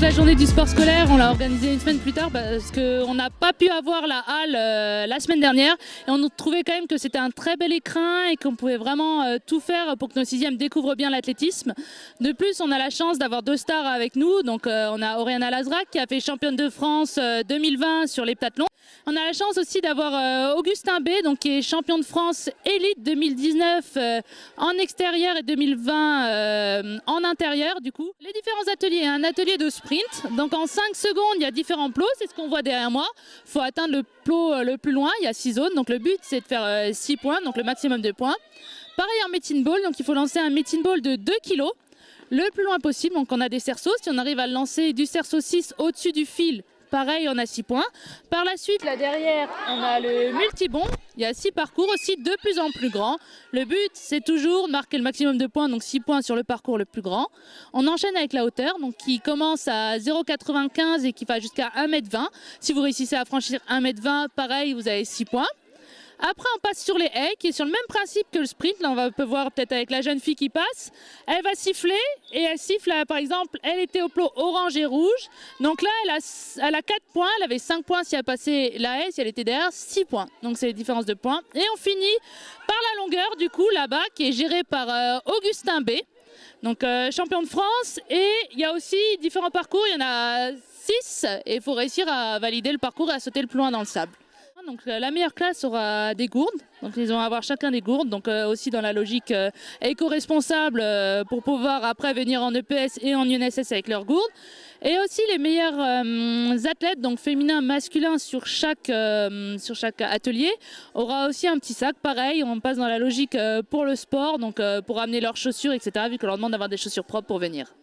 la journée du sport scolaire, on l'a organisée une semaine plus tard parce qu'on n'a pas pu avoir la halle la semaine dernière. Et on trouvait quand même que c'était un très bel écrin et qu'on pouvait vraiment tout faire pour que nos sixièmes découvrent bien l'athlétisme. De plus, on a la chance d'avoir deux stars avec nous. Donc on a Oriana Lazrac qui a fait championne de France 2020 sur l'heptathlon. On a la chance aussi d'avoir Augustin B, donc, qui est champion de France élite 2019 en extérieur et 2020 en intérieur du coup. Les différents ateliers, un atelier de sprint, donc en 5 secondes il y a différents plots, c'est ce qu'on voit derrière moi. Il faut atteindre le plot le plus loin, il y a 6 zones, donc le but c'est de faire 6 points, donc le maximum de points. Pareil en medicine ball, donc il faut lancer un medicine ball de 2 kg le plus loin possible, donc on a des cerceaux, si on arrive à le lancer du cerceau 6 au-dessus du fil, pareil, on a 6 points. Par la suite, là derrière, on a le multibond. Il y a 6 parcours aussi de plus en plus grands. Le but, c'est toujours de marquer le maximum de points, donc 6 points sur le parcours le plus grand. On enchaîne avec la hauteur, donc qui commence à 0,95 et qui va jusqu'à 1,20 m. Si vous réussissez à franchir 1,20 m, pareil, vous avez 6 points. Après, on passe sur les haies, qui est sur le même principe que le sprint. Là, on peut voir peut-être avec la jeune fille qui passe. Elle va siffler et elle siffle, là, par exemple, elle était au plot orange et rouge. Donc là, elle a 4 points. Elle avait 5 points si elle passait la haie. Si elle était derrière, 6 points. Donc c'est les différences de points. Et on finit par la longueur, du coup, là-bas, qui est gérée par Augustin B. Donc champion de France. Et il y a aussi différents parcours. Il y en a 6. Et il faut réussir à valider le parcours et à sauter le plus loin dans le sable. Donc la meilleure classe aura des gourdes, donc ils vont avoir chacun des gourdes, donc aussi dans la logique éco-responsable pour pouvoir après venir en EPS et en UNSS avec leurs gourdes. Et aussi les meilleurs athlètes, donc féminins, masculins sur chaque atelier, aura aussi un petit sac. Pareil, on passe dans la logique pour le sport, donc pour amener leurs chaussures, etc., vu qu'on leur demande d'avoir des chaussures propres pour venir.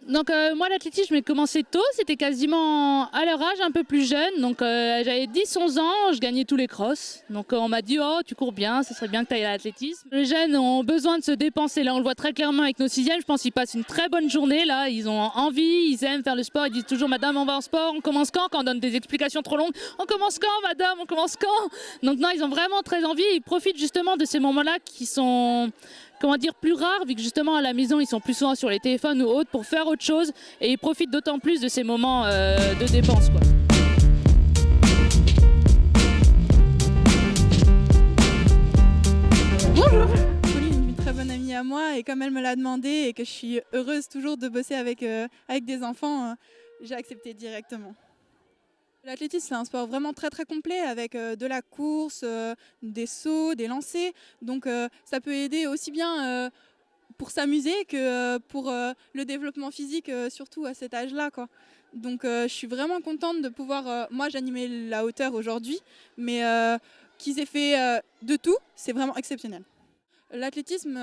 Donc moi l'athlétisme j'ai commencé tôt, c'était quasiment à leur âge, un peu plus jeune, donc j'avais 10-11 ans, je gagnais tous les crosses. Donc on m'a dit oh tu cours bien, ce serait bien que tu ailles à l'athlétisme. Les jeunes ont besoin de se dépenser, là on le voit très clairement avec nos sixièmes, je pense qu'ils passent une très bonne journée là, ils ont envie, ils aiment faire le sport, ils disent toujours madame on va en sport, on commence quand on donne des explications trop longues, on commence quand madame, on commence quand. Donc non, ils ont vraiment très envie, ils profitent justement de ces moments-là qui sont plus rares, vu que justement à la maison ils sont plus souvent sur les téléphones ou autres pour faire autre chose et ils profitent d'autant plus de ces moments de dépense, quoi. Bonjour. Pauline est une très bonne amie à moi et comme elle me l'a demandé et que je suis heureuse toujours de bosser avec des enfants, j'ai accepté directement. L'athlétisme, c'est un sport vraiment très très complet avec de la course, des sauts, des lancers. Donc ça peut aider aussi bien pour s'amuser que pour le développement physique, surtout à cet âge-là, quoi. Donc je suis vraiment contente de pouvoir... moi, j'animais la hauteur aujourd'hui, mais qu'ils aient fait de tout, c'est vraiment exceptionnel. L'athlétisme...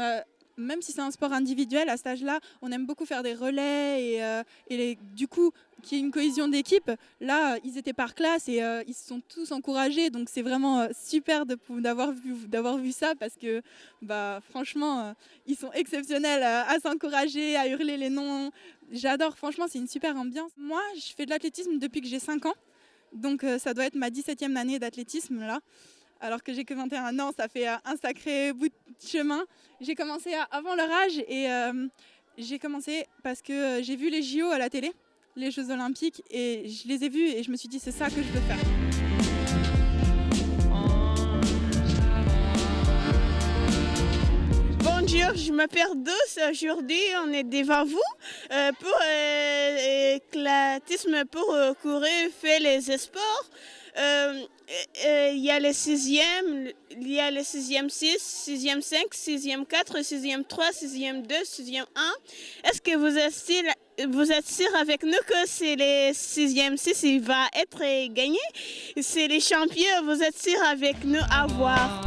même si c'est un sport individuel, à cet âge-là, on aime beaucoup faire des relais et du coup, qu'il y ait une cohésion d'équipe. Là, ils étaient par classe et ils se sont tous encouragés. Donc, c'est vraiment super d'avoir vu ça parce que, franchement, ils sont exceptionnels à s'encourager, à hurler les noms. J'adore, franchement, c'est une super ambiance. Moi, je fais de l'athlétisme depuis que j'ai 5 ans. Donc, ça doit être ma 17e année d'athlétisme, là. Alors que j'ai que 21 ans, ça fait un sacré bout de chemin. J'ai commencé avant leur âge et j'ai commencé parce que j'ai vu les JO à la télé, les Jeux Olympiques, et je les ai vus et je me suis dit c'est ça que je veux faire. Bonjour, je m'appelle Douce. Aujourd'hui, on est devant vous pour l'athlétisme, pour courir, faire les sports. Il y a le 6e, il y a le 6e 6, 6e 5, 6e 4, 6e 3, 6e 2, 6e 1. Est-ce que vous êtes sûr avec nous que c'est le 6e 6 il va être gagné? C'est les champions, vous êtes sûr avec nous à voir?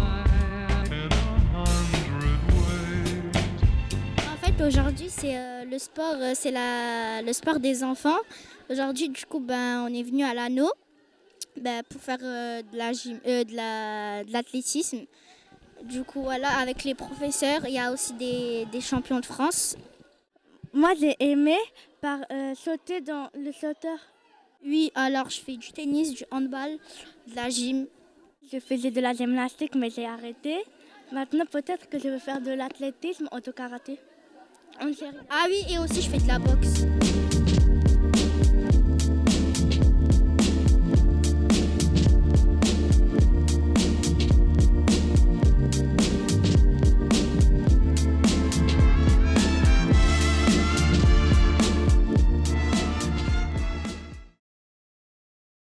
En fait, aujourd'hui, c'est le sport, c'est le sport des enfants. Aujourd'hui, du coup, on est venu à l'anneau. Pour faire de l'athlétisme. Du coup, voilà, avec les professeurs, il y a aussi des champions de France. Moi, j'ai aimé sauter dans le sauteur. Oui, alors je fais du tennis, du handball, de la gym. Je faisais de la gymnastique, mais j'ai arrêté. Maintenant, peut-être que je vais faire de l'athlétisme, auto-karaté. Ah oui, et aussi je fais de la boxe.